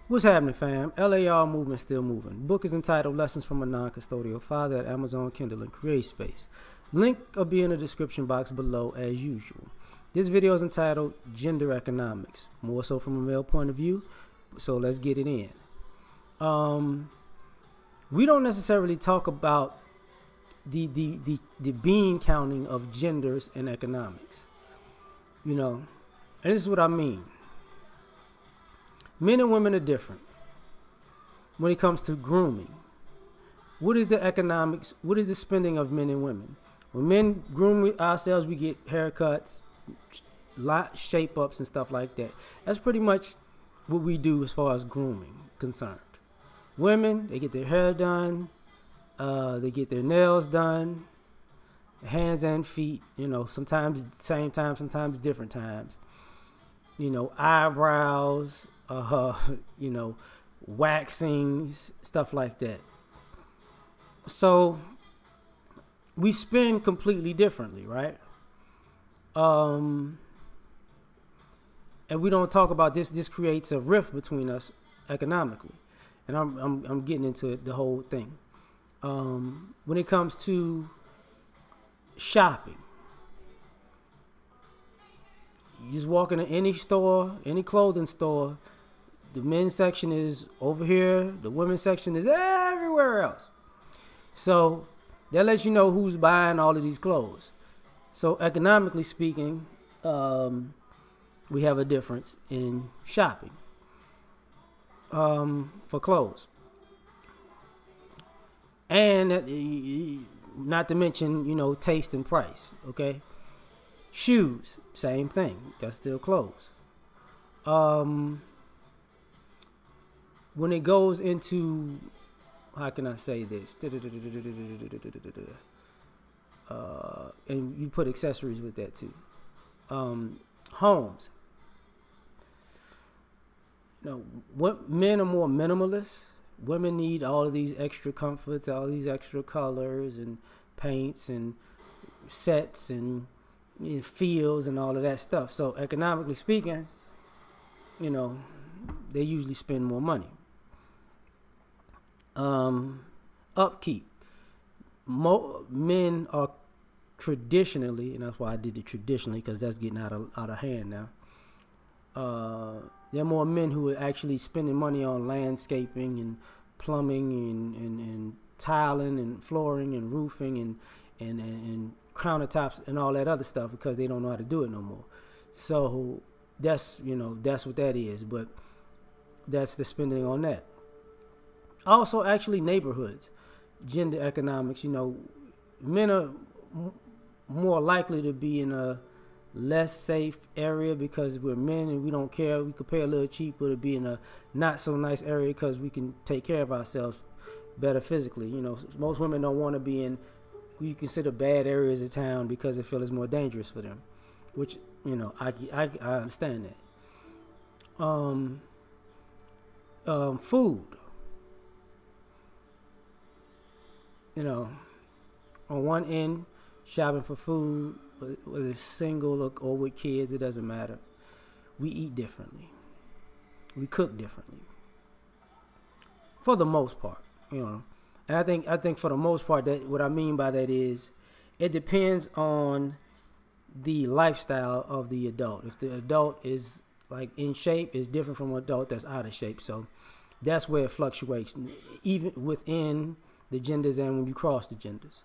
What's happening, fam? L.A.R. movement still moving. Book is entitled Lessons from a Non-Custodial Father at Amazon Kindle and CreateSpace. Link will be in the description box below as usual. This video is entitled Gender Economics, more so from a male point of view, so let's get it in. We don't necessarily talk about the bean counting of genders in economics. And this is what I mean. Men and women are different when it comes to grooming. What is the economics? What is the spending of men and women? When men groom ourselves, we get haircuts, shape ups, and stuff like that. That's pretty much what we do as far as grooming concerned. Women, they get their hair done, they get their nails done, hands and feet. Sometimes at the same time, sometimes different times. Eyebrows. Waxings, stuff like that. So we spend completely differently, right? And we don't talk about this. This creates a rift between us economically, and I'm getting into the whole thing. When it comes to shopping, you just walk into any store, any clothing store. The men's section is over here. The women's section is everywhere else. So that lets you know who's buying all of these clothes. So economically speaking, we have a difference in shopping for clothes. And not to mention, taste and price, okay? Shoes, same thing. That's still clothes. When it goes into, how can I say this? And you put accessories with that too. Homes. What men are more minimalist. Women need all of these extra comforts, all these extra colors and paints and sets and feels and all of that stuff. So economically speaking, they usually spend more money. Upkeep. Men are traditionally, and that's why I did it traditionally, because that's getting out of hand now. There are more men who are actually spending money on landscaping and plumbing and tiling and flooring and roofing and countertops and all that other stuff, because they don't know how to do it no more. So that's what that is. But that's the spending on that. Also, actually, neighborhoods, gender economics. Men are more likely to be in a less safe area because we're men and we don't care. We could pay a little cheaper to be in a not so nice area because we can take care of ourselves better physically. Most women don't want to be in you consider bad areas of town because they feel it's more dangerous for them, which I understand that. Food. On one end, shopping for food, whether it's single or with kids, it doesn't matter. We eat differently. We cook differently. For the most part, And I think for the most part, that what I mean by that is it depends on the lifestyle of the adult. If the adult is like in shape, is different from an adult that's out of shape. So that's where it fluctuates, even within the genders and when you cross the genders.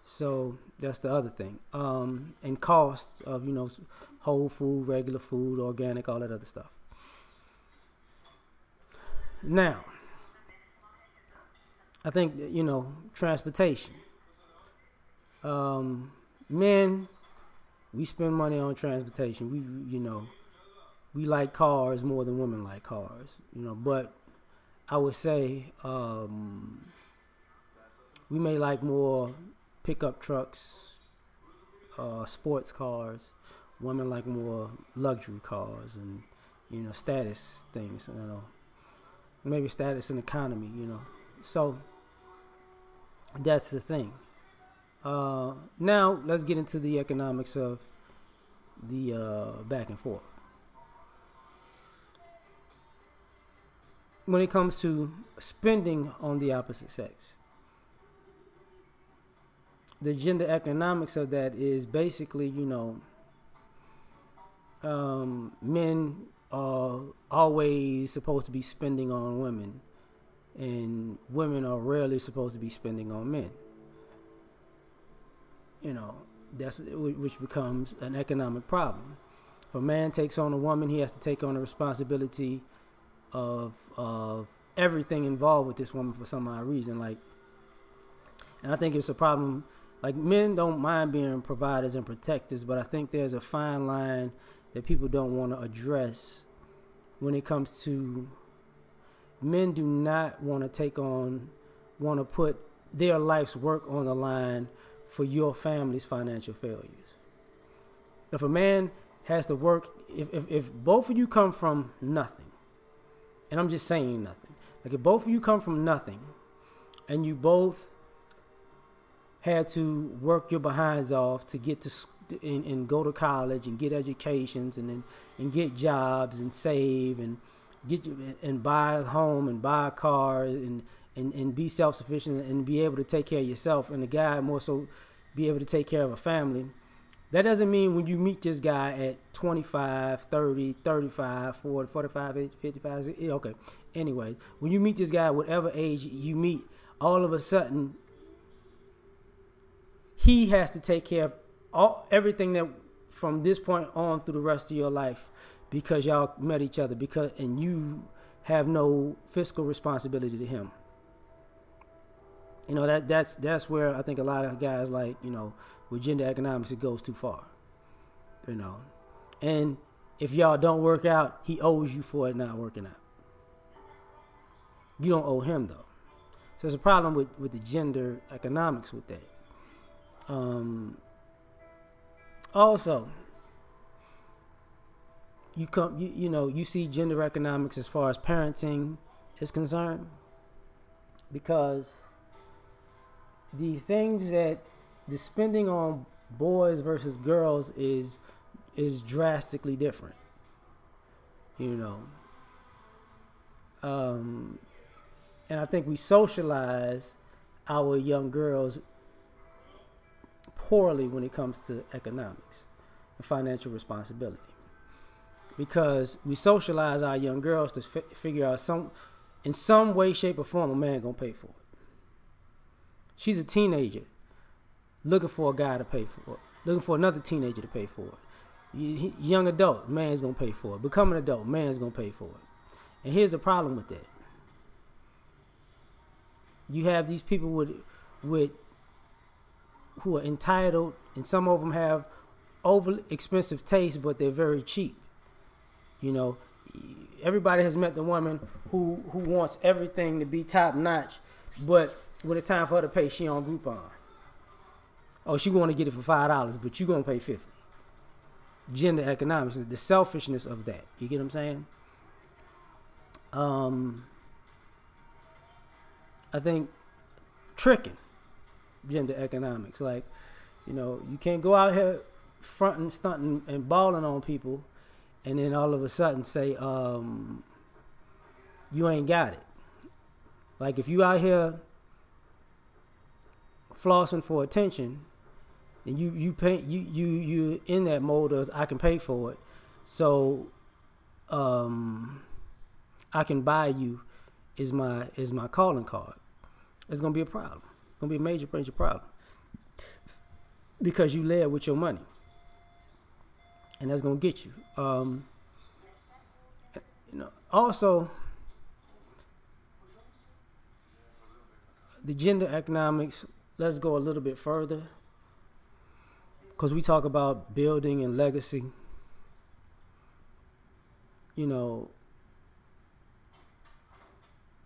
So that's the other thing. And costs of, whole food, regular food, organic, all that other stuff. Now, I think, transportation. Men, we spend money on transportation. We like cars more than women like cars, but I would say we may like more pickup trucks, sports cars. Women like more luxury cars and, status things, maybe status and economy, So that's the thing. Now let's get into the economics of the back and forth. when it comes to spending on the opposite sex, the gender economics of that is basically, men are always supposed to be spending on women, and women are rarely supposed to be spending on men. That's which becomes an economic problem. If a man takes on a woman, he has to take on the responsibility of everything involved with this woman for some odd reason. And I think it's a problem. Like, men don't mind being providers and protectors, but I think there's a fine line that people don't want to address when it comes to men do not want to put their life's work on the line for your family's financial failures. If a man has to work, if both of you come from nothing, and I'm just saying nothing, like if both of you come from nothing and you both had to work your behinds off to get to and go to college and get educations and get jobs and save and and buy a home and buy a car and be self-sufficient and be able to take care of yourself, and the guy more so be able to take care of a family. That doesn't mean when you meet this guy at 25, 30, 35, 40, 45, 55, okay. Anyway, when you meet this guy, whatever age you meet, all of a sudden, he has to take care of everything that from this point on through the rest of your life, because y'all met each other, and you have no fiscal responsibility to him. That's where I think a lot of guys, with gender economics, it goes too far. And if y'all don't work out, he owes you for it not working out. You don't owe him, though. So there's a problem with the gender economics with that. Also, you see gender economics as far as parenting is concerned, because the things that the spending on boys versus girls is drastically different. And I think we socialize our young girls poorly when it comes to economics and financial responsibility, because we socialize our young girls to figure out in some way, shape, or form, a man gonna pay for it. She's a teenager looking for a guy to pay for it, looking for another teenager to pay for it. Young adult, man's gonna pay for it. Becoming adult, man's gonna pay for it. And here's the problem with that: you have these people with who are entitled, and some of them have over expensive taste, but they're very cheap. Everybody has met the woman who wants everything to be top notch, but when it's time for her to pay, she on Groupon. Oh, she want to get it for $5, but you gonna pay $50. Gender economics, the selfishness of that. You get what I'm saying? I think tricking gender economics, you can't go out here fronting, stunting, and balling on people, and then all of a sudden say you ain't got it. Like, if you out here flossing for attention, and you in that mode of I can pay for it, so I can buy you is my calling card. It's gonna be a problem. It's gonna be a major problem, because you led with your money, and that's gonna get you. Also, the gender economics. Let's go a little bit further, because we talk about building and legacy.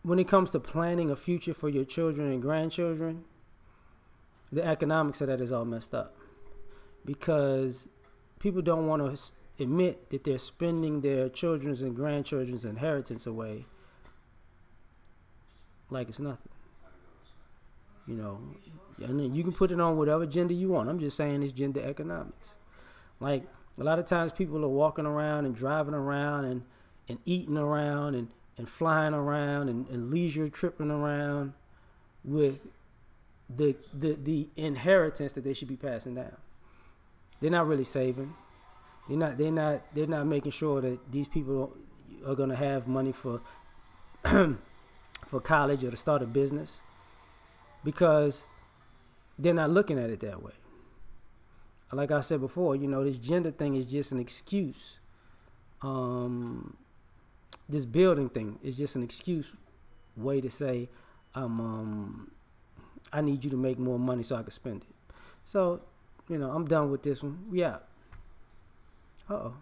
When it comes to planning a future for your children and grandchildren, the economics of that is all messed up, because people don't want to admit that they're spending their children's and grandchildren's inheritance away like it's nothing. And you can put it on whatever gender you want. I'm just saying it's gender economics. Like, a lot of times people are walking around and driving around and eating around and flying around and leisure tripping around with the inheritance that they should be passing down. They're not really saving. They're not making sure that these people are gonna have money for for college or to start a business, because they're not looking at it that way. Like I said before, this gender thing is just an excuse. This building thing is just an excuse way to say, I need you to make more money so I can spend it. So, I'm done with this one. We out. Uh-oh.